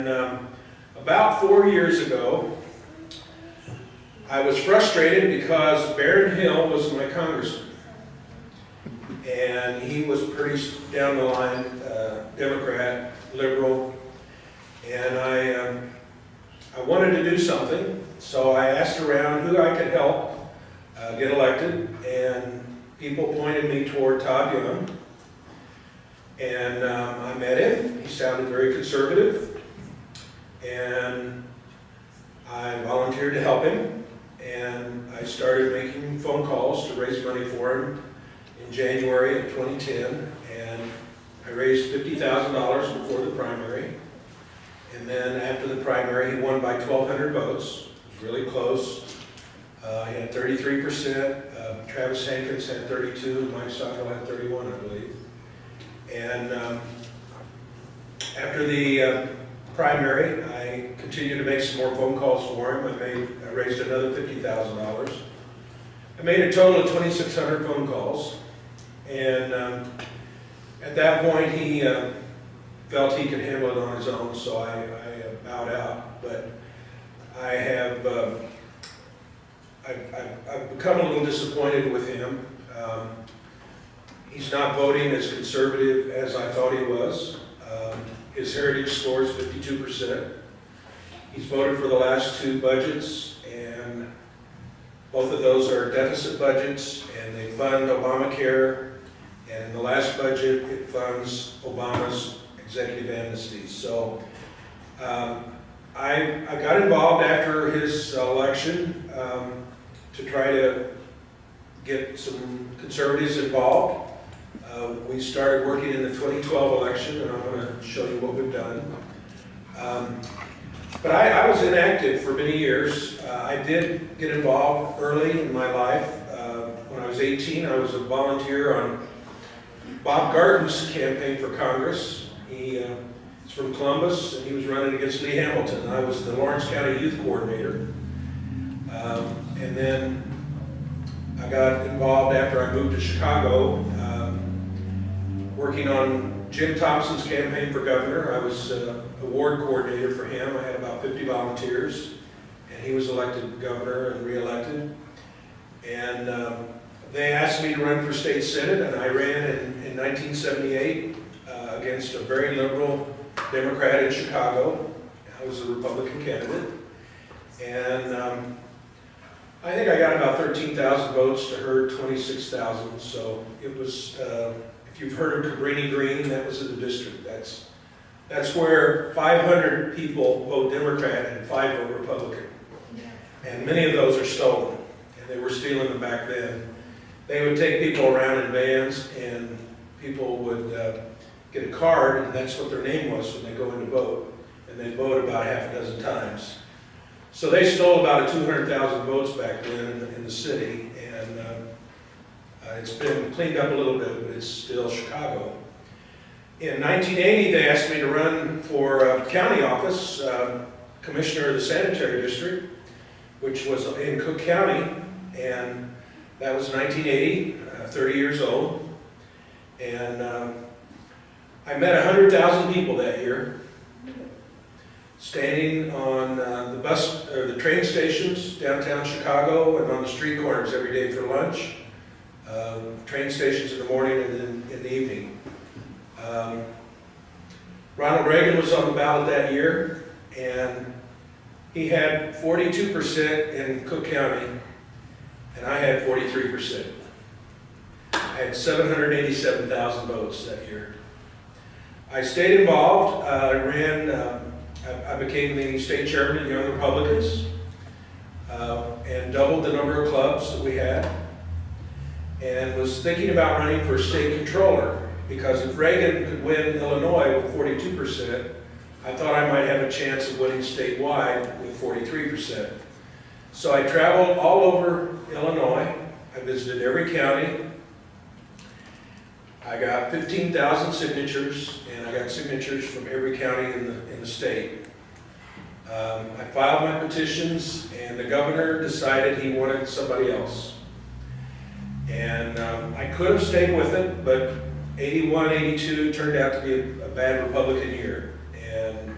About 4 years ago, I was frustrated because Barron Hill was my congressman. And he was pretty down the line, Democrat, liberal. And I wanted to do something, so I asked around who I could help get elected, and people pointed me toward Todd Young. And I met him. He sounded very conservative, and I volunteered to help him, and I started making phone calls to raise money for him in January of 2010, and I raised $50,000 before the primary. And then after the primary, he won by 1,200 votes. It was really close. He had 33%. Travis Hankins had 32. Mike Sacco had 31, I believe. And after the primary, I continued to make some more phone calls for him. I raised another $50,000. I made a total of 2,600 phone calls. And at that point, he felt he could handle it on his own, so I bowed out. But I have I've become a little disappointed with him. He's not voting as conservative as I thought he was. His heritage score is 52%. He's voted for the last two budgets, and both of those are deficit budgets, and they fund Obamacare, and in the last budget, it funds Obama's executive amnesty. So I got involved after his election to try to get some conservatives involved. We started working in the 2012 election, and I'm going to show you what we've done. But I was inactive for many years. I did get involved early in my life. When I was 18, I was a volunteer on Bob Garton's campaign for Congress. He's from Columbus, and he was running against Lee Hamilton. I was the Lawrence County Youth Coordinator. And then I got involved after I moved to Chicago, working on Jim Thompson's campaign for governor. I was a ward coordinator for him. I had about 50 volunteers, and he was elected governor and re-elected. And they asked me to run for state senate, and I ran in 1978 against a very liberal Democrat in Chicago. I was a Republican candidate. And I think I got about 13,000 votes to her 26,000. So it was, if you've heard of Cabrini Green, that was in the district. That's where 500 people vote Democrat and 5 vote Republican. And many of those are stolen. And they were stealing them back then. They would take people around in vans, and people would get a card, and that's what their name was when they go in to vote. And they vote about half a dozen times. So they stole about 200,000 votes back then in the city, and it's been cleaned up a little bit, but it's still Chicago. In 1980, they asked me to run for county office, commissioner of the sanitary district, which was in Cook County, and that was 1980, 30 years old. And I met 100,000 people that year, standing on the bus or the train stations downtown Chicago and on the street corners every day for lunch. Train stations in the morning and then in the evening. Ronald Reagan was on the ballot that year, and he had 42% in Cook County, and I had 43%. I had 787,000 votes that year. I stayed involved. I became the state chairman of Young Republicans and doubled the number of clubs that we had, and was thinking about running for state controller, because if Reagan could win Illinois with 42%, I thought I might have a chance of winning statewide with 43%. So I traveled all over Illinois. I visited every county. I got 15,000 signatures, and I got signatures from every county in the state. I filed my petitions, and the governor decided he wanted somebody else. And I could have stayed with it, but 81, 82 turned out to be a bad Republican year. And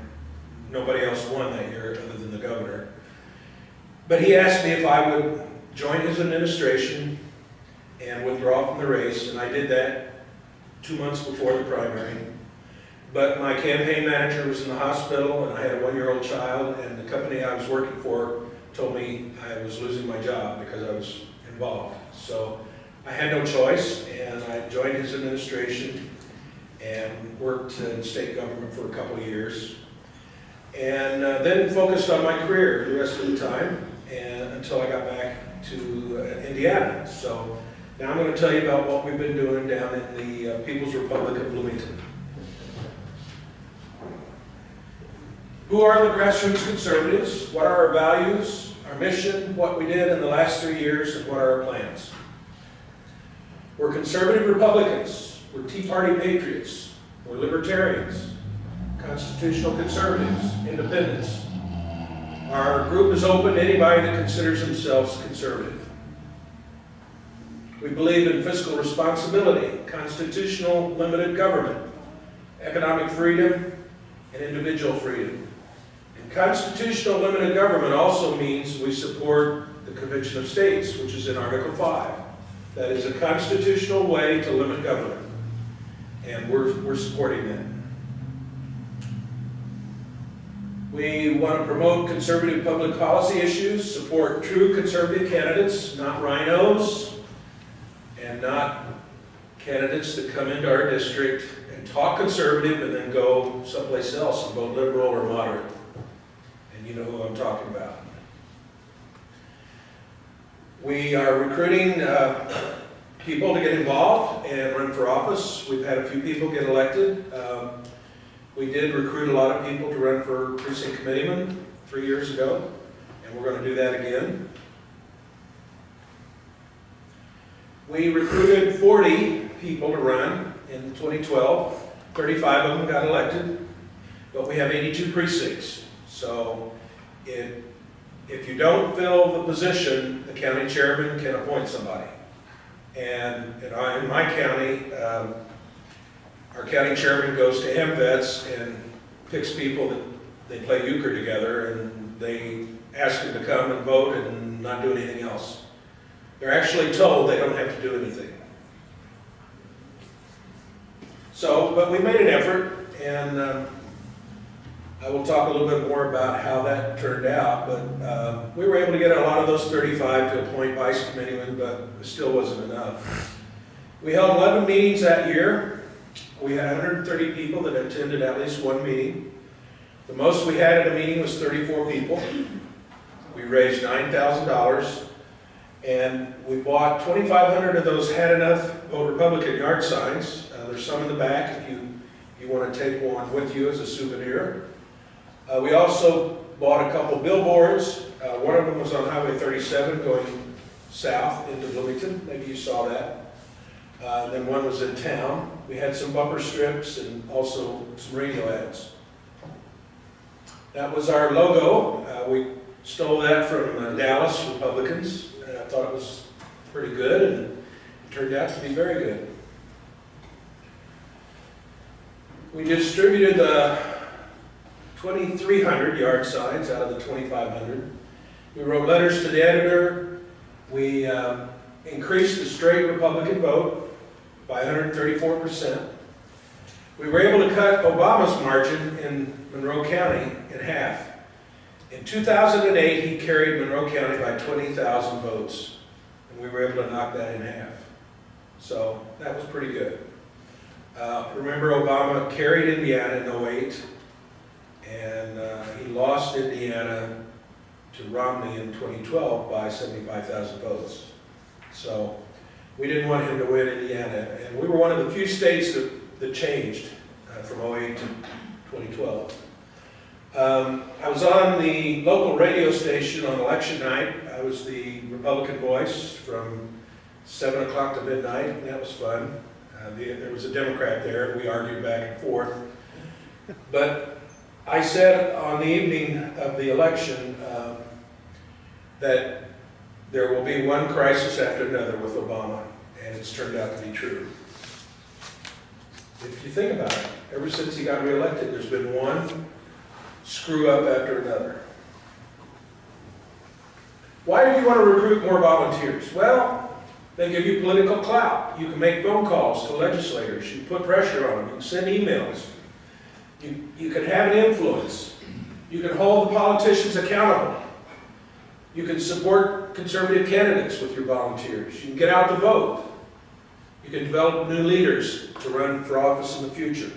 nobody else won that year other than the governor. But he asked me if I would join his administration and withdraw from the race, and I did that 2 months before the primary. But my campaign manager was in the hospital, and I had a 1-year-old child, and the company I was working for told me I was losing my job because I was involved. So I had no choice, and I joined his administration and worked in state government for a couple of years. And then focused on my career the rest of the time, and until I got back to Indiana. So now I'm going to tell you about what we've been doing down in the People's Republic of Bloomington. Who are the Grassroots Conservatives? What are our values, our mission, what we did in the last 3 years, and what are our plans? We're conservative Republicans. We're Tea Party patriots. We're libertarians, constitutional conservatives, independents. Our group is open to anybody that considers themselves conservative. We believe in fiscal responsibility, constitutional limited government, economic freedom, and individual freedom. And constitutional limited government also means we support the Convention of States, which is in Article 5. That is a constitutional way to limit government, and we're supporting that. We want to promote conservative public policy issues, support true conservative candidates, not rhinos, and not candidates that come into our district and talk conservative and then go someplace else and vote liberal or moderate. And you know who I'm talking about. We are recruiting people to get involved and run for office. We've had a few people get elected. We did recruit a lot of people to run for precinct committeeman 3 years ago, and we're going to do that again. We recruited 40 people to run in 2012. 35 of them got elected, but we have 82 precincts. So if you don't fill the position, the county chairman can appoint somebody. And in my county, our county chairman goes to MVets and picks people that they play euchre together, and they ask them to come and vote and not do anything else. They're actually told they don't have to do anything. So, but we made an effort, and I will talk a little bit more about how that turned out, but we were able to get a lot of those 35 to appoint vice committeemen, but it still wasn't enough. We held 11 meetings that year. We had 130 people that attended at least one meeting. The most we had at a meeting was 34 people. We raised $9,000, and we bought 2,500 of those had enough Vote Republican yard signs. There's some in the back if you want to take one with you as a souvenir. We also bought a couple billboards. One of them was on Highway 37 going south into Bloomington. Maybe you saw that. Then one was in town. We had some bumper strips and also some radio ads. That was our logo. We stole that from Dallas Republicans. And I thought it was pretty good, and it turned out to be very good. We distributed 2,300 yard signs out of the 2,500. We wrote letters to the editor. We increased the straight Republican vote by 134%. We were able to cut Obama's margin in Monroe County in half. In 2008, he carried Monroe County by 20,000 votes, and we were able to knock that in half. So that was pretty good. Remember, Obama carried Indiana in 2008, and he lost Indiana to Romney in 2012 by 75,000 votes. So we didn't want him to win Indiana, and we were one of the few states that changed from 2008 to 2012. I was on the local radio station on election night. I was the Republican voice from 7 o'clock to midnight, and that was fun. There was a Democrat there, and we argued back and forth. But I said on the evening of the election that there will be one crisis after another with Obama, and it's turned out to be true. If you think about it, ever since he got reelected, there's been one screw up after another. Why do you want to recruit more volunteers? Well, they give you political clout. You can make phone calls to legislators. You can put pressure on them. You can send emails. You can have an influence. You can hold the politicians accountable. You can support conservative candidates with your volunteers. You can get out to vote. You can develop new leaders to run for office in the future.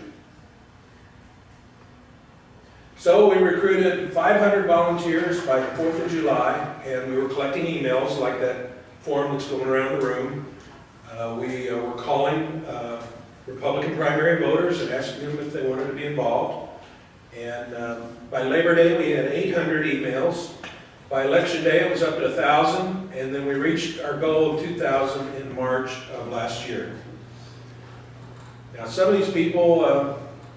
So we recruited 500 volunteers by the 4th of July, and we were collecting emails like that form that's going around the room. We were calling Republican primary voters and asking them if they wanted to be involved. And by Labor Day, we had 800 emails. By Election Day, it was up to 1,000, and then we reached our goal of 2,000 in March of last year. Now, some of these people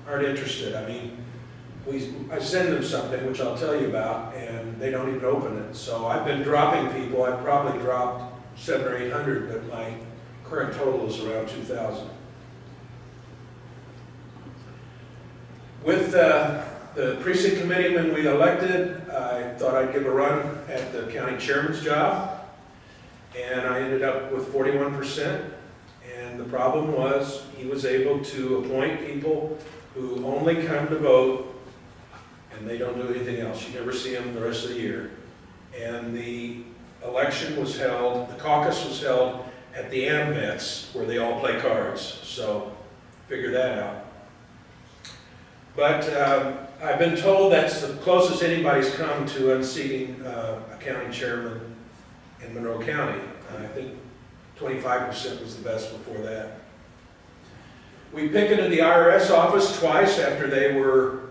aren't interested. I mean, I send them something, which I'll tell you about, and they don't even open it. So I've been dropping people. I've probably dropped 700 or 800, but my current total is around 2,000. With the precinct committeeman we elected, I thought I'd give a run at the county chairman's job, and I ended up with 41%. And the problem was he was able to appoint people who only come to vote, and they don't do anything else. You never see them the rest of the year. And the election was held, the caucus was held at the AMVets, where they all play cards. So figure that out. But I've been told that's the closest anybody's come to unseating a county chairman in Monroe County. I think 25% was the best before that. We picketed the IRS office twice after they were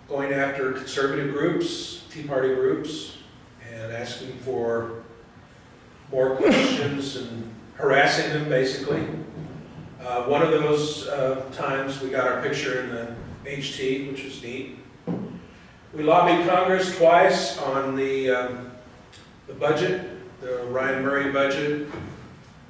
going after conservative groups, Tea Party groups, and asking for more questions and harassing them, basically. One of those times we got our picture in the HT, which was neat. We lobbied Congress twice on the budget, the Ryan Murray budget,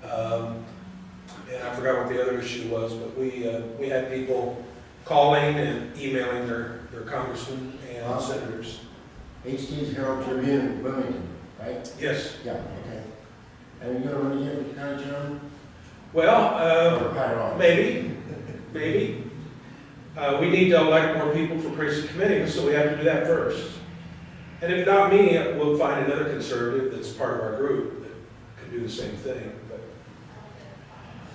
and I forgot what the other issue was, but we had people calling and emailing their congressmen and senators. HT's Herald Tribune in Wilmington, right? Yes. Yeah, okay. And are you going to run again with county chairman? Well, maybe. We need to elect more people for precinct committee, so we have to do that first. And if not me, we'll find another conservative that's part of our group that can do the same thing.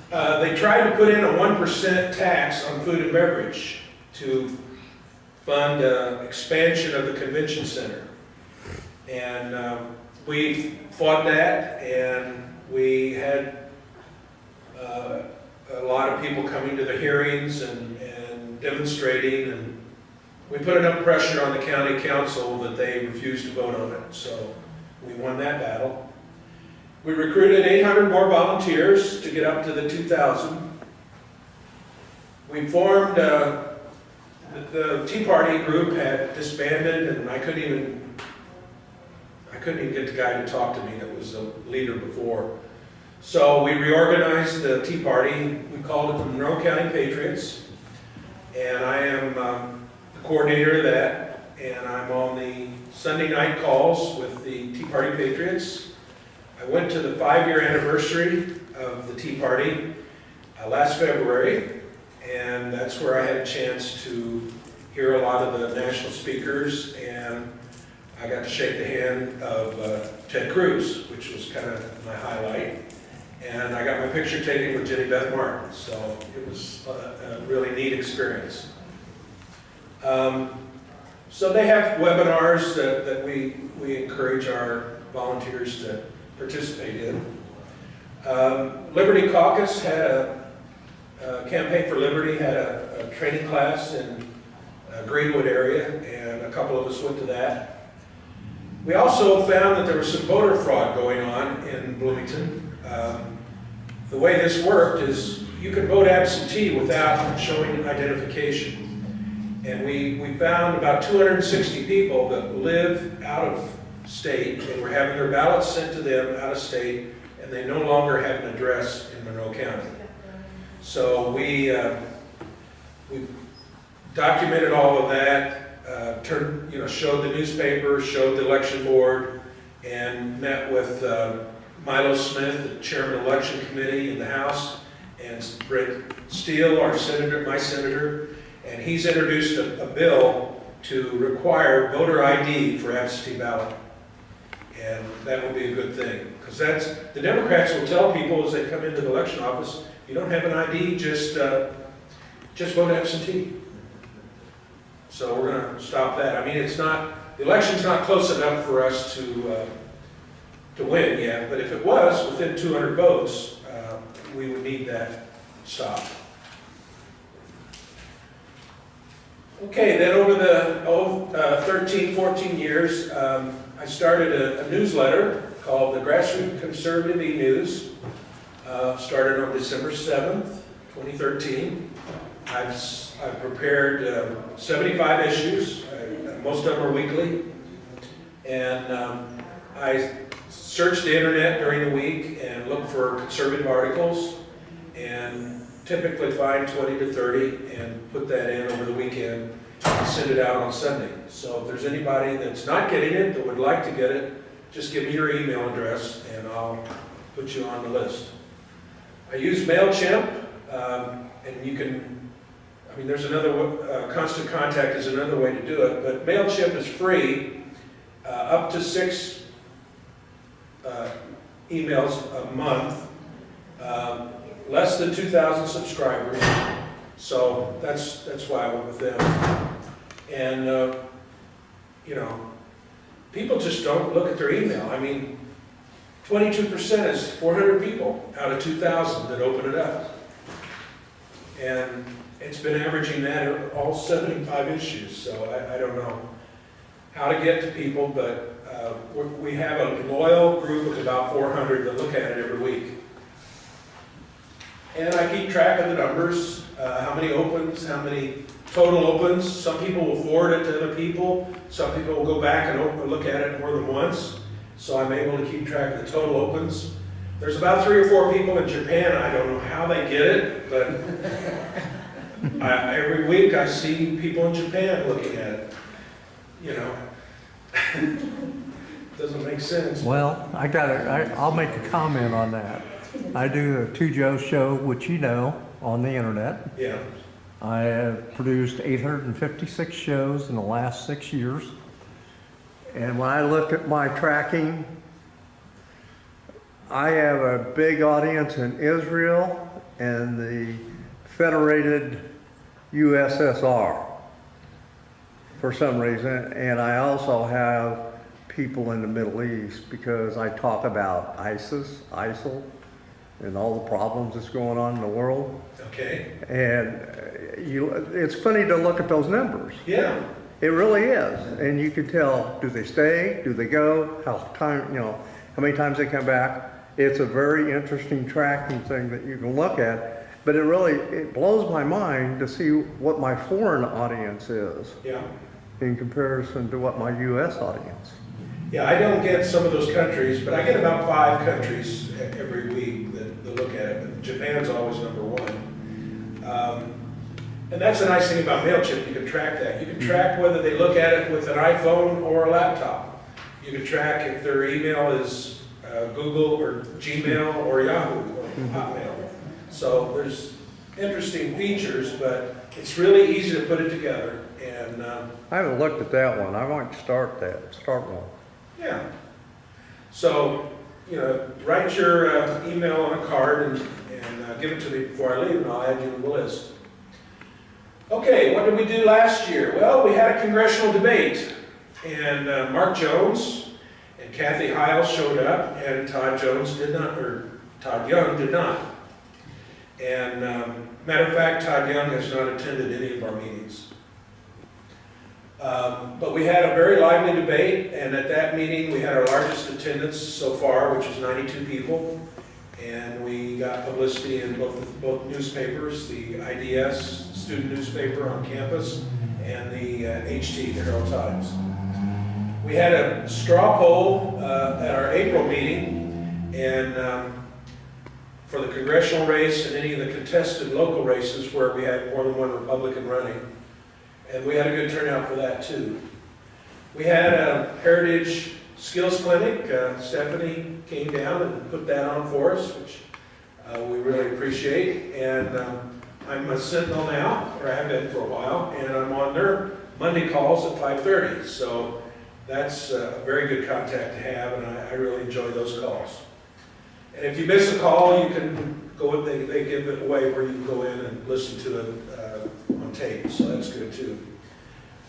But they tried to put in a 1% tax on food and beverage to fund expansion of the convention center. And we fought that, and we had a lot of people coming to the hearings and demonstrating, and we put enough pressure on the county council that they refused to vote on it. So we won that battle. We recruited 800 more volunteers to get up to the 2,000. We formed, the Tea Party group had disbanded, and I couldn't even get the guy to talk to me that was the leader before. So we reorganized the Tea Party. We called it the Monroe County Patriots. And I am the coordinator of that, and I'm on the Sunday night calls with the Tea Party Patriots. I went to the 5-year anniversary of the Tea Party last February, and that's where I had a chance to hear a lot of the national speakers, and I got to shake the hand of Ted Cruz, which was kind of my highlight. And I got my picture taken with Jenny Beth Martin, so it was a really neat experience. So they have webinars that we encourage our volunteers to participate in. Liberty Caucus had a Campaign for Liberty had a training class in Greenwood area, and a couple of us went to that. We also found that there was some voter fraud going on in Bloomington. The way this worked is you could vote absentee without showing identification. And we found about 260 people that live out of state and were having their ballots sent to them out of state, and they no longer have an address in Monroe County. So we documented all of that. showed the newspaper, showed the election board, and met with Milo Smith, the chairman of the election committee in the House, and Brett Steele, our senator, my senator, and he's introduced a bill to require voter ID for absentee ballot. And that will be a good thing, because the Democrats will tell people as they come into the election office, you don't have an ID, just vote absentee. So we're going to stop that. I mean, the election's not close enough for us to win yet, but if it was within 200 votes, we would need that stopped. Okay, then over the 13, 14 years, I started a newsletter called the Grassroots Conservative E-News. Started on December 7th, 2013. I've prepared 75 issues. Most of them are weekly. And I search the internet during the week and look for conservative articles and typically find 20 to 30 and put that in over the weekend and send it out on Sunday. So if there's anybody that's not getting it that would like to get it, just give me your email address and I'll put you on the list. I use MailChimp, and you can, there's another, Constant Contact is another way to do it, but MailChimp is free, up to 6 emails a month, less than 2,000 subscribers, so that's why I went with them. And, people just don't look at their email. 22% is 400 people out of 2,000 that open it up. And it's been averaging that at all 75 issues, so I don't know how to get to people, but we have a loyal group of about 400 that look at it every week. And I keep track of the numbers, how many opens, how many total opens. Some people will forward it to other people. Some people will go back and look at it more than once. So I'm able to keep track of the total opens. There's about 3 or 4 people in Japan. I don't know how they get it, but every week I see people in Japan looking at it. Doesn't make sense. Well, I'll make a comment on that. I do a Two Joe show, which on the internet. Yeah. I have produced 856 shows in the last 6 years. And when I look at my tracking, I have a big audience in Israel and the Federated USSR for some reason. And I also have people in the Middle East because I talk about ISIL, and all the problems that's going on in the world. Okay. And it's funny to look at those numbers. Yeah. It really is. And you can tell, do they stay? Do they go? How many times they come back? It's a very interesting tracking thing that you can look at. But it blows my mind to see what my foreign audience is. Yeah. In comparison to what my U.S. audience. Yeah, I don't get some of those countries, but I get about 5 countries every week that look at it. But Japan's always number 1. And that's the nice thing about MailChimp. You can track that. You can track whether they look at it with an iPhone or a laptop. You can track if their email is Google or Gmail or Yahoo or Hotmail. So there's interesting features, but it's really easy to put it together. And I haven't looked at that one. I might start one. Yeah. So, write your email on a card and give it to me before I leave, and I'll add you to the list. Okay, what did we do last year? Well, we had a congressional debate, and Mark Jones and Kathy Heil showed up, and Todd Young did not. And matter of fact, Todd Young has not attended any of our meetings. But we had a very lively debate, and at that meeting we had our largest attendance so far, which was 92 people, and we got publicity in both newspapers, the IDS student newspaper on campus, and the HT, the Herald Times. We had a straw poll at our April meeting, and for the congressional race and any of the contested local races where we had more than one Republican running. and we had a good turnout for that too. We had a Heritage Skills Clinic. Stephanie came down and put that on for us, which we really appreciate. And I'm a Sentinel now, or I have been for a while, and I'm on their Monday calls at 5:30. So that's a very good contact to have, and I really enjoy those calls. And if you miss a call, you can go, they give it away where you can go in and listen to it on tape, so that's good too.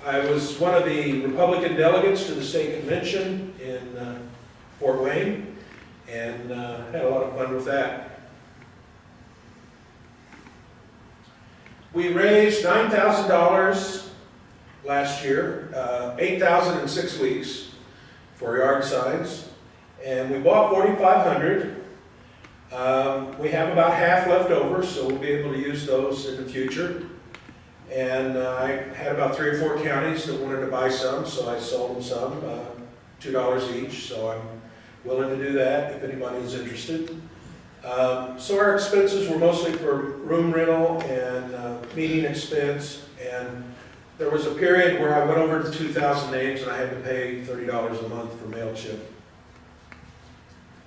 I was one of the Republican delegates to the state convention in Fort Wayne, and had a lot of fun with that. We raised $9,000 last year, $8,000 in 6 weeks for yard signs, and we bought 4,500. We have about half left over, so we'll be able to use those in the future. And I had about 3 or 4 counties that wanted to buy some, so I sold them some, $2 each, so I'm willing to do that if anybody is interested. So our expenses were mostly for room rental and meeting expense, and there was a period where I went over to 2,000 names and I had to pay $30 a month for MailChimp.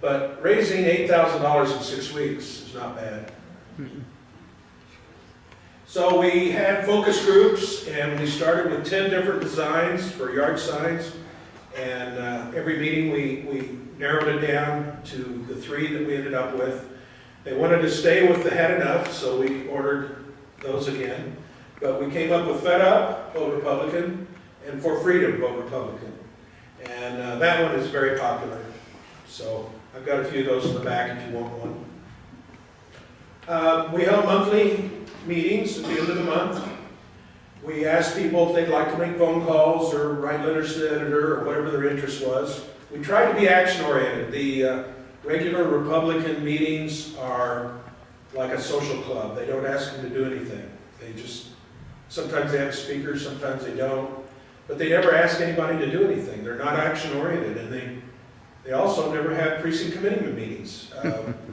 But raising $8,000 in 6 weeks is not bad. So we had focus groups, and we started with 10 different designs for yard signs, and every meeting we narrowed it down to the 3 that we ended up with. They wanted to stay with the Had Enough, so we ordered those again. But we came up with Fed Up, Vote Republican, and For Freedom, Vote Republican. And that one is very popular. So I've got a few of those in the back if you want one. We held monthly meetings at the end of the month. We asked people if they'd like to make phone calls or write letters to the editor or whatever their interest was. We tried to be action-oriented. The regular Republican meetings are like a social club. They don't ask them to do anything. They just, sometimes they have speakers, sometimes they don't. But they never ask anybody to do anything. They're not action-oriented, and they also never have precinct committee meetings.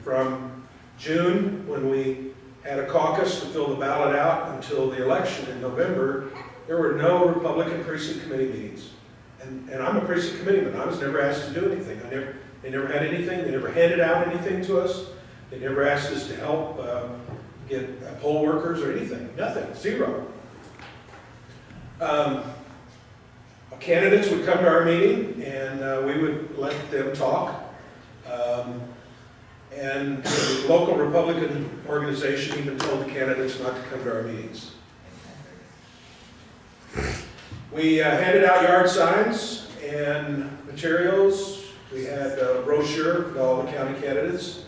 From June, when we had a caucus to fill the ballot out, until the election in November, there were no Republican precinct committee meetings. And I'm a precinct committeeman. I was never asked to do anything. They never had anything. They never handed out anything to us. They never asked us to help get poll workers or anything. Nothing. Zero. Candidates would come to our meeting, and we would let them talk. And the local Republican organization even told the candidates not to come to our meetings. We handed out yard signs and materials. We had a brochure for all the county candidates.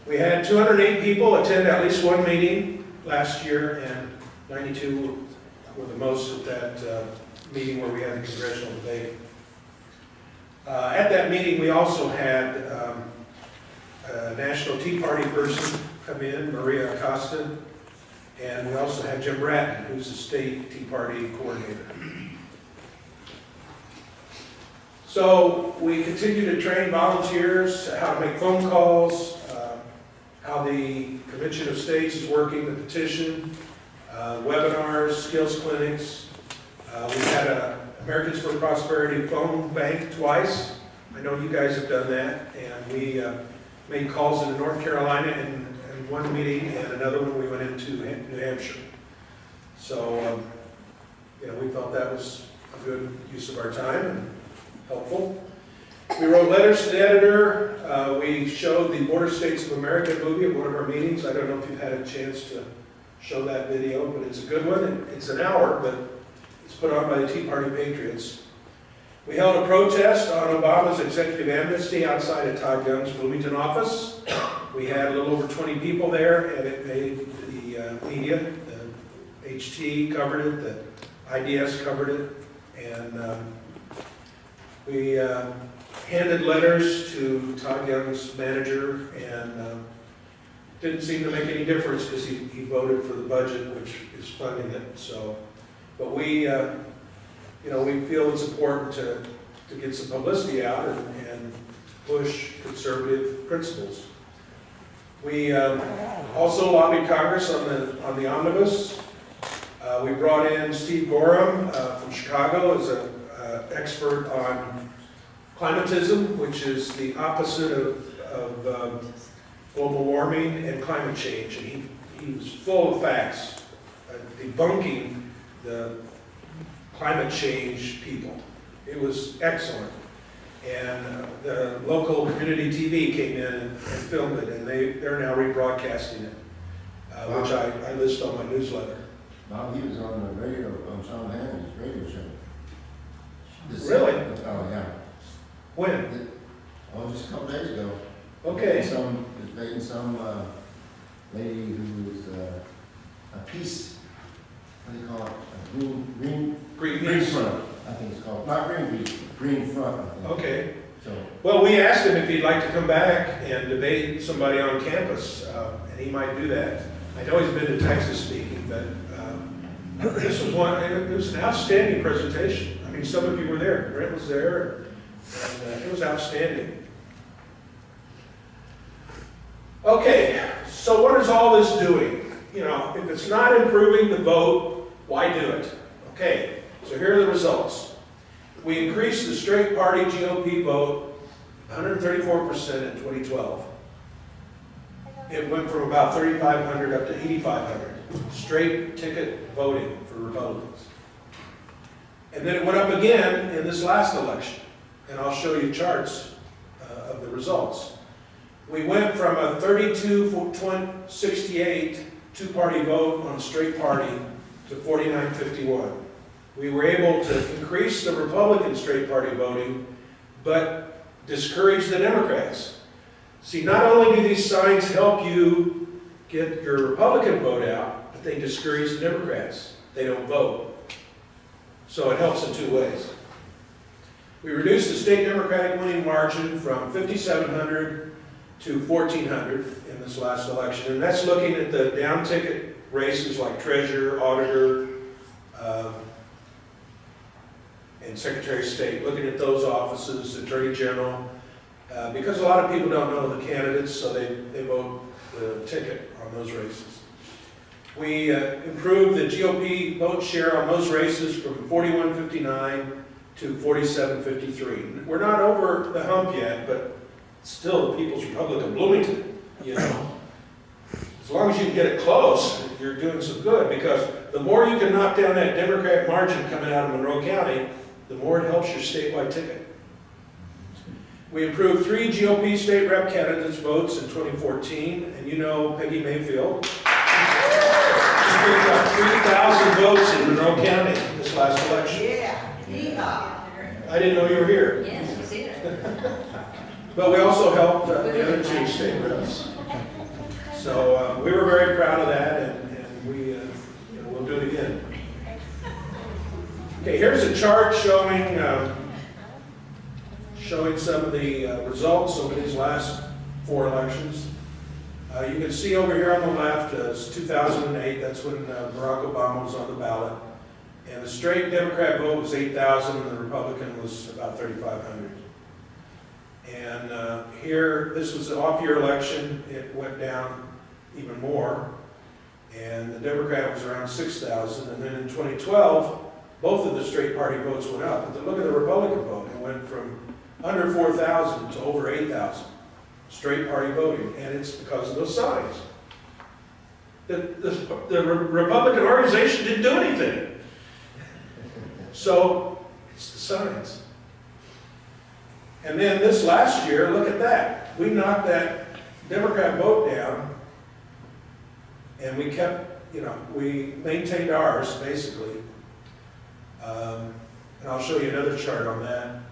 We had 208 people attend at least one meeting last year, and 92 were the most at that meeting where we had the congressional debate. At that meeting, we also had a National Tea Party person come in, Maria Acosta, and we also had Jim Bratton, who's the state Tea Party coordinator. So we continue to train volunteers how to make phone calls, how the Convention of States is working, the petition, webinars, skills clinics. We've had a Americans for Prosperity phone bank twice. I know you guys have done that, and we made calls in North Carolina in one meeting, and another one we went into New Hampshire. So, we felt that was a good use of our time and helpful. We wrote letters to the editor. We showed the Border States of America movie at one of our meetings. I don't know if you've had a chance to show that video, but it's a good one. It's an hour, but it's put on by the Tea Party Patriots. We held a protest on Obama's executive amnesty outside of Todd Young's Bloomington office. We had a little over 20 people there, and it made the media. The HT covered it, the IDS covered it, and we handed letters to Todd Young's manager, and didn't seem to make any difference because he voted for the budget, which is funding it. So, but we we feel it's important to get some publicity out and push conservative principles. We also lobbied Congress on the omnibus. We brought in Steve Gorham from Chicago as an expert on climatism, which is the opposite of global warming and climate change. And he was full of facts, debunking the climate change people. It was excellent. And the local community TV came in and filmed it, and they're now rebroadcasting it, which I list on my newsletter. Bob, he was on the radio, on Sean Hannon's radio show. Really? Oh, yeah. When? Oh, just a couple days ago. Okay. Debating some lady who was a peace, what do you call it? A green Peace. front, I think it's called. Not green peace, green front, I think. Okay. So, Well, we asked him if he'd like to come back and debate somebody on campus, and he might do that. I know he's been to Texas speaking, but this was it was an outstanding presentation. I mean, some of you were there. Brent was there, and it was outstanding. Okay, so what is all this doing? You know, if it's not improving the vote, why do it? Okay, so here are the results. We increased the straight party GOP vote 134% in 2012. It went from about 3,500 up to 8,500. Straight ticket voting for Republicans. And then it went up again in this last election. And I'll show you charts of the results. We went from a 32-68 two-party vote on straight party to 49-51. We were able to increase the Republican straight party voting, but discourage the Democrats. See, not only do these signs help you get your Republican vote out, but they discourage the Democrats. They don't vote. So it helps in two ways. We reduced the state Democratic winning margin from 5,700 to 1,400 in this last election. And that's looking at the down ticket races like treasurer, auditor, and secretary of state, looking at those offices, attorney general, because a lot of people don't know the candidates, so they vote the ticket on those races. We improved the GOP vote share on those races from 41.59 to 47.53. We're not over the hump yet, but still the People's Republic of Bloomington, you know. As long as you can get it close, you're doing some good, because the more you can knock down that Democratic margin coming out of Monroe County, the more it helps your statewide ticket. We improved 3 GOP state rep candidates' votes in 2014, and you know Peggy Mayfield. She picked up 3,000 votes in Monroe County this last election. Yeah. I didn't know you were here. Yes, you see it. But we also helped the other 2 state reps. So we were very proud of that, and we we'll do it again. Okay, here's a chart showing some of the results over these last 4 elections. You can see over here on the left, it's 2008, that's when Barack Obama was on the ballot. And the straight Democrat vote was 8,000 and the Republican was about 3,500. And here, this was an off-year election, it went down even more. And the Democrat was around 6,000. And then in 2012, both of the straight party votes went up. But look at the Republican vote, it went from under 4,000 to over 8,000. Straight party voting, and it's because of those signs. The Republican organization didn't do anything. So, it's the signs. And then this last year, look at that. We knocked that Democrat vote down, and we kept, we maintained ours, basically. And I'll show you another chart on that.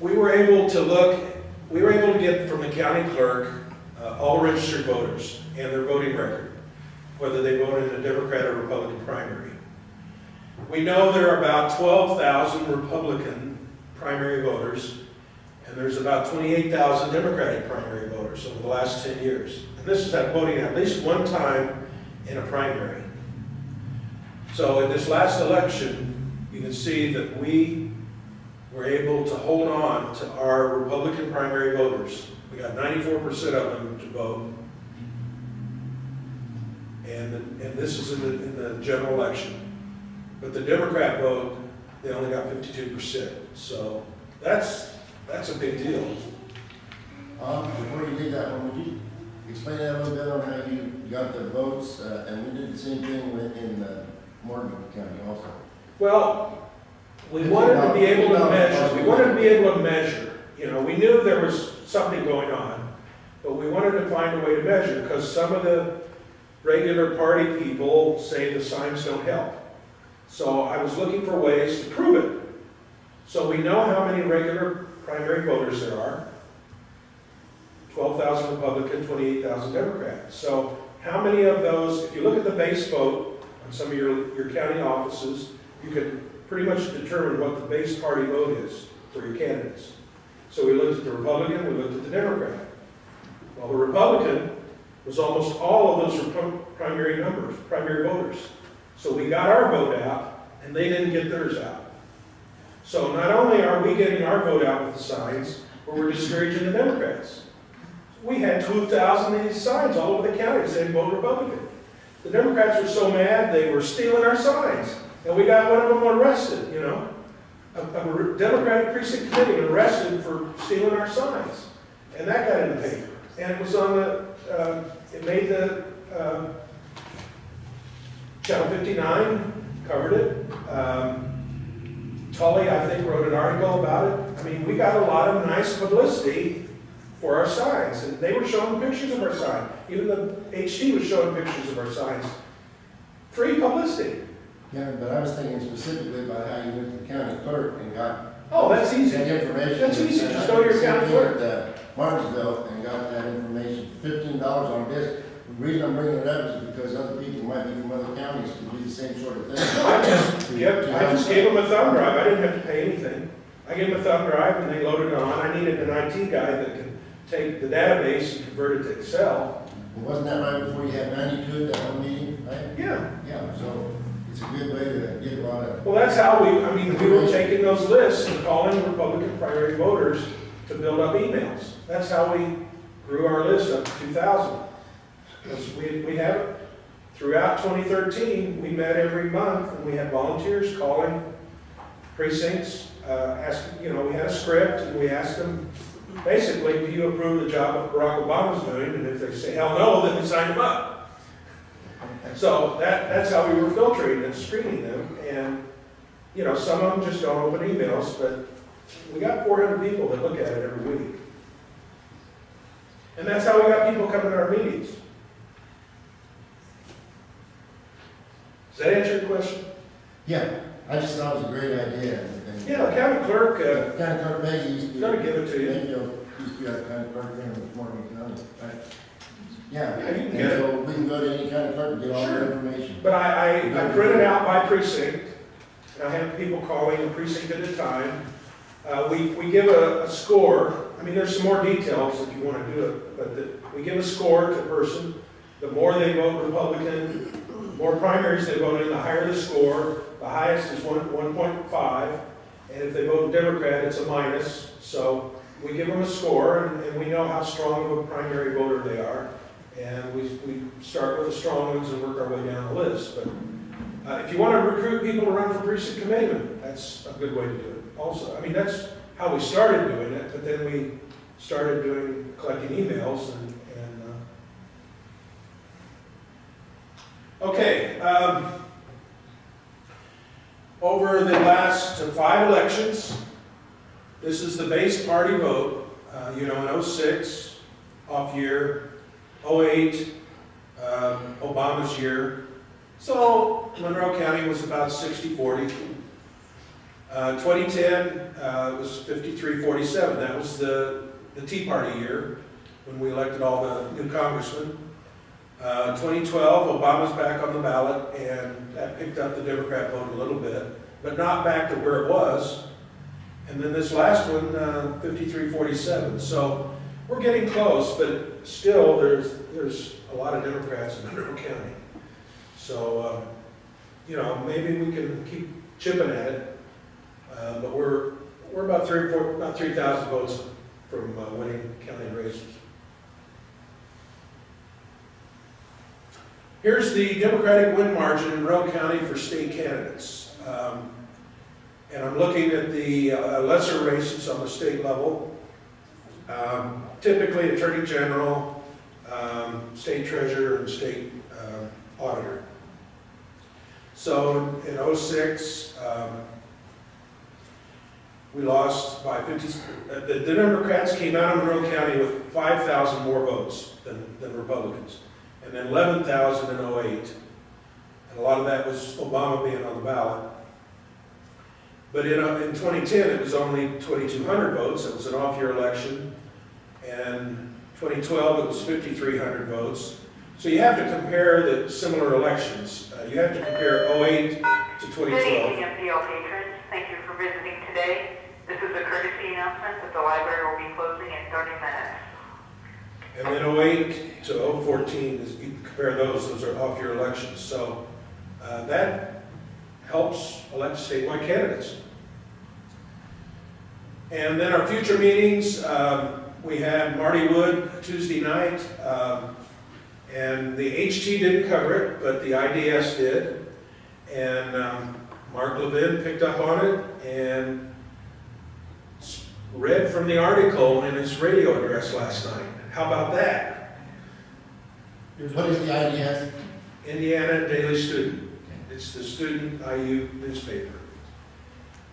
We were able to get from the county clerk all registered voters and their voting record, whether they voted in a Democrat or Republican primary. We know there are about 12,000 Republican primary voters, and there's about 28,000 Democratic primary voters over the last 10 years. And this is that voting at least one time in a primary. So in this last election, you can see that we were able to hold on to our Republican primary voters We got 94% of them to vote. And this is in the general election. But the Democrat vote, they only got 52%. So that's a big deal. Before you leave that one, would you explain that a little bit on how you got the votes? And we did the same thing in Morgan County also. Well, we wanted to be able to measure. We wanted to be able to measure. You know, we knew there was something going on, but we wanted to find a way to measure because some of the regular party people say the signs don't help. So I was looking for ways to prove it. So we know how many regular primary voters there are. 12,000 Republican, 28,000 Democrat. So how many of those, if you look at the base vote on some of your county offices, you can pretty much determine what the base party vote is for your candidates. So we looked at the Republican, we looked at the Democrat. Well, the Republican was almost all of those were primary voters. So we got our vote out, and they didn't get theirs out. So not only are we getting our vote out with the signs, but we're discouraging the Democrats. We had 2,000 of these signs all over the county saying vote Republican. The Democrats were so mad they were stealing our signs, and we got one of them arrested, you know. A Democratic precinct committee arrested for stealing our signs. And that got in the paper. And it was on it made the, Channel 59 covered it. Tully, I think, wrote an article about it. I mean, we got a lot of nice publicity for our signs. And they were showing pictures of our sign. Even the HT was showing pictures of our signs. Free publicity. Yeah, but I was thinking specifically about how you went to the county clerk and got Oh, that's easy. that information. That's easy. Just go to your county clerk. At Martinsville and got that information for $15 on a disc. The reason I'm bringing it up is because other people might be from other counties to do the same sort of thing. I just gave them a thumb drive. I didn't have to pay anything. I gave them a thumb drive and they loaded it on. I needed an IT guy that could take the database and convert it to Excel. Well, wasn't that right before you had 92 at that one meeting, right? Yeah. Yeah, so it's a good way to get a lot of. Well, that's how we were taking those lists and calling Republican primary voters to build up emails. That's how we grew our list up to 2,000. Because we have it throughout 2013, we met every month and we had volunteers calling precincts, asking, you know, we had a script and we asked them, basically, do you approve the job that Barack Obama's doing? And if they say, hell no, then we sign them up. So that's how we were filtering and screening them. And, you know, some of them just don't open emails, but we got 400 people that look at it every week. And that's how we got people coming to our meetings. Does that answer your question? Yeah, I just thought it was a great idea. And Yeah, the county clerk, county clerk Maggie used to. Gotta give it to you. Mayfield used to be our county clerk in Morgan County, right? Yeah, Yeah, you can and get it. so we can go to any county clerk and get all Sure. the information. but I print it out by precinct, and I have people calling a precinct at a time. We give a score. I mean, there's some more details if you want to do it, but we give a score to a person. The more they vote Republican, more primaries they vote in, the higher the score. The highest is 1.5, and if they vote Democrat, it's a minus. So we give them a score, and we know how strong of a primary voter they are. And we start with the strong ones and work our way down the list. But if you want to recruit people to run for precinct committeeman, that's a good way to do it also. I mean, that's how we started doing it, but then we started collecting emails and okay. Over the last 5 elections, this is the base party vote. You know, in 06, off year, 08, Obama's year. So Monroe County was about 60-40. 2010 was 53-47. That was the Tea Party year when we elected all the new congressmen. 2012, Obama's back on the ballot, and that picked up the Democrat vote a little bit, but not back to where it was. And then this last one, 53-47. So we're getting close, but still there's a lot of Democrats in Monroe County. So, you know, maybe we can keep chipping at it, but we're about 3,000 votes from winning county races. Here's the Democratic win margin in Monroe County for state candidates. And I'm looking at the lesser races on the state level. Typically Attorney General, State Treasurer, and State Auditor. So in '06, we lost by 50, the Democrats came out of Monroe County with 5,000 more votes than Republicans, and then 11,000 in '08. And a lot of that was Obama being on the ballot. But in 2010, it was only 2,200 votes. It was an off-year election. And 2012, it was 5,300 votes. So you have to compare the similar elections. You have to compare '08 to 2012. Good evening, MPL patrons. Thank you for visiting today. This is a courtesy announcement that the library will be closing in 30 minutes. And then '08 to '14, you compare those are off-year elections. So that helps elect statewide candidates. And then our future meetings, we had Marty Wood Tuesday night, and the HT didn't cover it, but the IDS did. And Mark Levin picked up on it and read from the article in his radio address last night. How about that? What is the IDS? Indiana Daily Student. It's the student IU newspaper.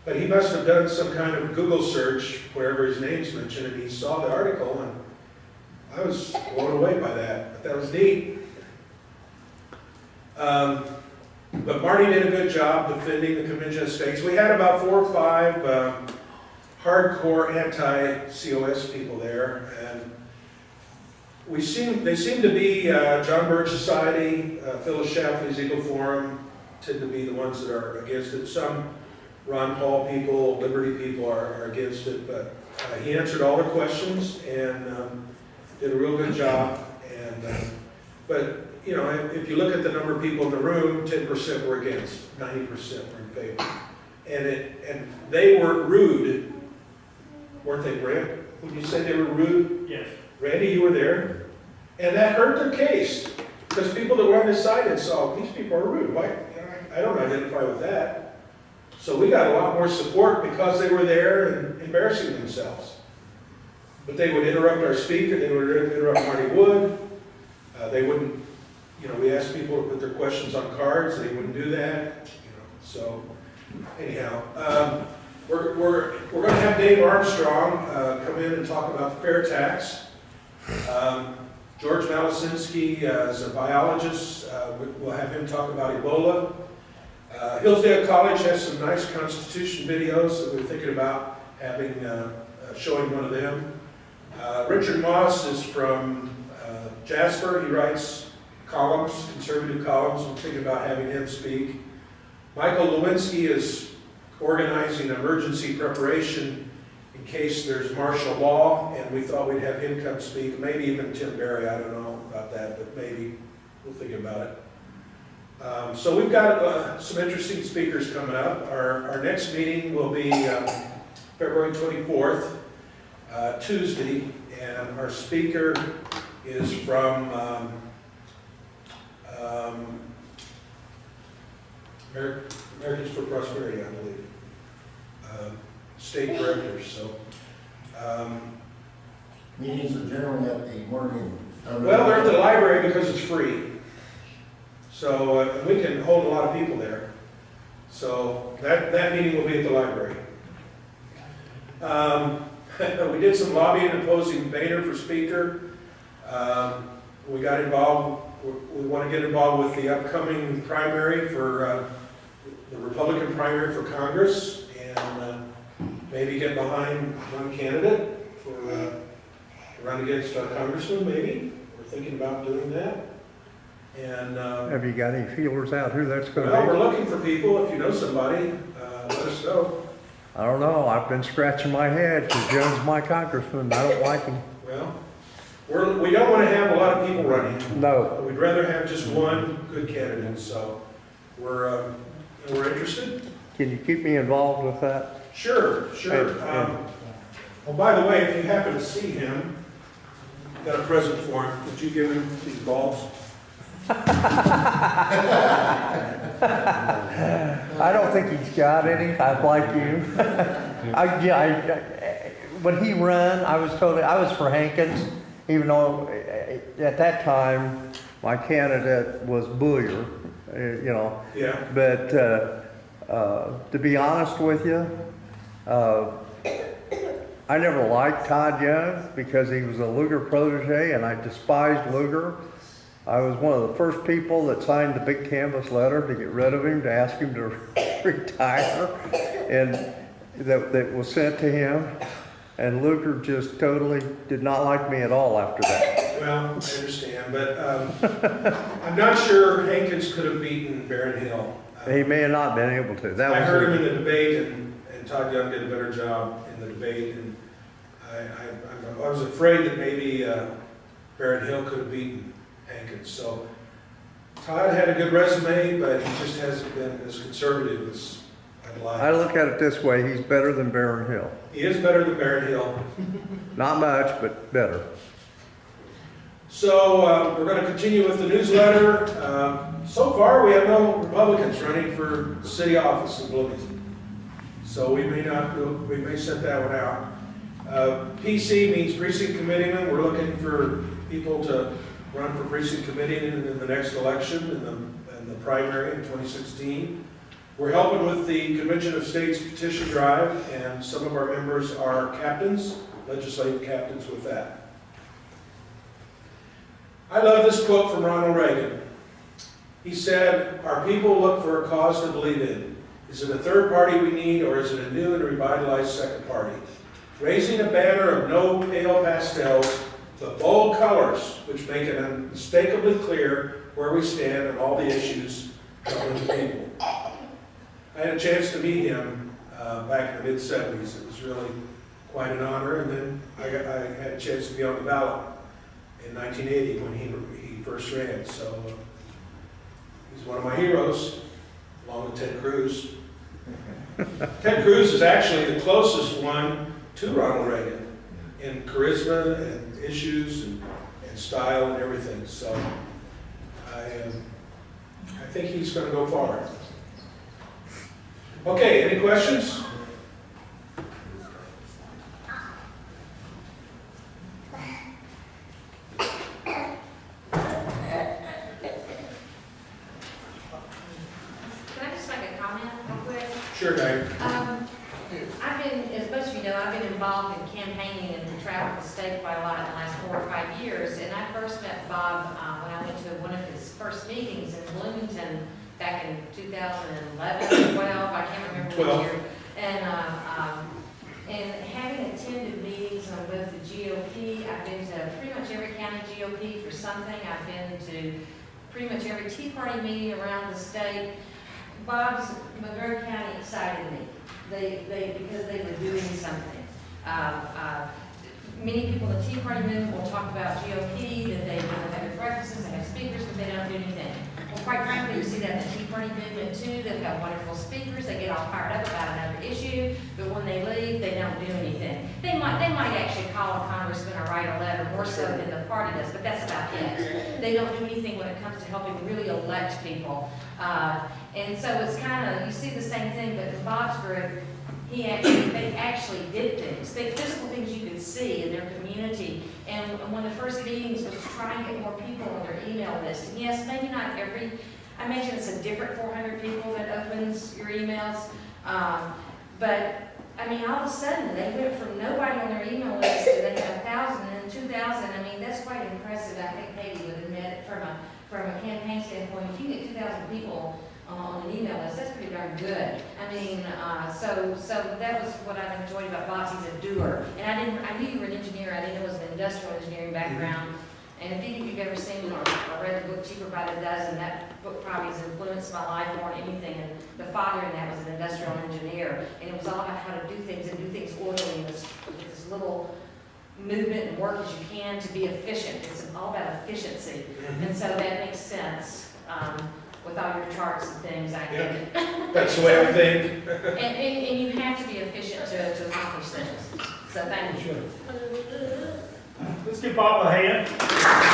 But he must have done some kind of Google search wherever his name's mentioned, and he saw the article, and I was blown away by that. But that was neat. But Marty did a good job defending the Convention of States. We had about 4 or 5 hardcore anti-COS people there, and they seem to be John Birch Society, Phyllis Schlafly's Eagle Forum tend to be the ones that are against it. Some Ron Paul people, Liberty people are against it, but he answered all the questions and did a real good job. And but you know, if you look at the number of people in the room, 10% were against, 90% were in favor, and they were rude, weren't they, Brent? Would you say they were rude? Yes. Randy, you were there, and that hurt their case because people that were on this side and saw these people are rude. Why? I don't identify with that. So we got a lot more support because they were there and embarrassing themselves. But they would interrupt our speaker, they would interrupt Marty Wood. They wouldn't, you know, we asked people to put their questions on cards, they wouldn't do that. You know, so anyhow, we're going to have Dave Armstrong come in and talk about the fair tax. George Malisinski is a biologist. We'll have him talk about Ebola. Hillsdale College has some nice Constitution videos that we're thinking about having, showing one of them. Richard Moss is from Jasper. He writes columns, conservative columns. We're thinking about having him speak. Michael Lewinsky is organizing emergency preparation in case there's martial law, and we thought we'd have him come speak. Maybe even Tim Berry, I don't know about that, but maybe we'll think about it. So we've got some interesting speakers coming up. Our next meeting will be February 24th, Tuesday, and our speaker is from Americans for Prosperity, I believe, state directors. So Meetings are generally at the morning. well, they're at the library because it's free. So we can hold a lot of people there. So that meeting will be at the library. We did some lobbying opposing Boehner for speaker. We got involved. We want to get involved with the upcoming primary for the Republican primary for Congress, and maybe get behind one candidate for run against our congressman. Maybe we're thinking about doing that. And Have you got any feelers out who that's going well, to we're be? looking for people. If you know somebody, let us know. I don't know. I've been scratching my head because John's my congressman. I don't like him. Well, we don't want to have a lot of people running. No. We'd rather have just one good candidate. So we're interested. Can you keep me involved with that? Sure. And- Oh, by the way, if you happen to see him, got a present for him. Did you give him these bulbs? I don't think he's got any. I'd like you. When he ran, I was for Hankins, even though at that time my candidate was Bullier, you know. Yeah. But to be honest with you, I never liked Todd Young because he was a Lugar protege, and I despised Lugar. I was one of the first people that signed the big canvas letter to get rid of him, to ask him to retire, and that was sent to him. And Lugar just totally did not like me at all after that. Well, I understand, but I'm not sure Hankins could have beaten Barron Hill. He may have not been able to. I heard him in the debate, and Todd Young did a better job in the debate, and I was afraid that maybe Barron Hill could have beaten Hankins. So Todd had a good resume, but he just hasn't been as conservative as I'd like. I look at it this way: he's better than Barron Hill. He is better than Barron Hill. Not much, but better. So we're going to continue with the newsletter. So far, we have no Republicans running for city office in Bloomington. So we may set that one out. PC means precinct committeeman. We're looking for people to run for precinct committee in the next election, in the primary in 2016. We're helping with the Convention of States petition drive, and some of our members are captains, legislative captains with that. I love this quote from Ronald Reagan. He said, "Our people look for a cause to believe in. Is it a third party we need, or is it a new and revitalized second party? Raising a banner of no pale pastels, but bold colors, which make it unmistakably clear where we stand on all the issues governing the people." I had a chance to meet him back in the mid-70s. It was really quite an honor, and then I had a chance to be on the ballot in 1980 when he first ran. So he's one of my heroes, along with Ted Cruz. Ted Cruz is actually the closest one to Ronald Reagan in charisma and issues and style and everything. So I think he's going to go far. Okay, any questions? Sure, Dave. As most of you know, I've been involved in campaigning and traveled the state quite a lot in the last 4 or 5 years. And I first met Bob when I went to one of his first meetings in Bloomington back in 2011, 12, I can't remember which year. And having attended meetings on both the GOP, I've been to pretty much every county GOP for something. I've been to pretty much every Tea Party meeting around the state. Bob's Monroe County excited me. Because they were doing something. Many people in the Tea Party movement will talk about GOP, that they have breakfasts, they have speakers, but they don't do anything. Well, quite frankly, you see that in the Tea Party movement too. They've got wonderful speakers. They get all fired up about another issue, but when they leave, they don't do anything. They might actually call a congressman or write a letter, more so than the party does, but that's about it. They don't do anything when it comes to helping really elect people. And so it's kind of, you see the same thing, but in Bob's group, they actually did things, physical things you could see in their community. And one of the first meetings was to try and get more people on their email list. And yes, maybe not every, I imagine it's a different 400 people that opens your emails. But I mean, all of a sudden, they went from nobody on their email list to they had 1,000 and 2,000. I mean, that's quite impressive. I think Katie would admit from a campaign standpoint, if you get 2,000 people on an email list, that's pretty darn good. I mean, so that was what I've enjoyed about Bob's. He's a doer. And I knew you were an engineer. I didn't know it was an industrial engineering background. And if any of you've ever seen or read the book Cheaper by the Dozen, that book probably has influenced my life more than anything. And the father in that was an industrial engineer. And it was all about how to do things and do things orderly with this little movement and work as you can to be efficient. It's all about efficiency. And so that makes sense. With all your charts and things, I get it. That's the way I think. and you have to be efficient to accomplish things. So thank you. Let's give Bob a hand.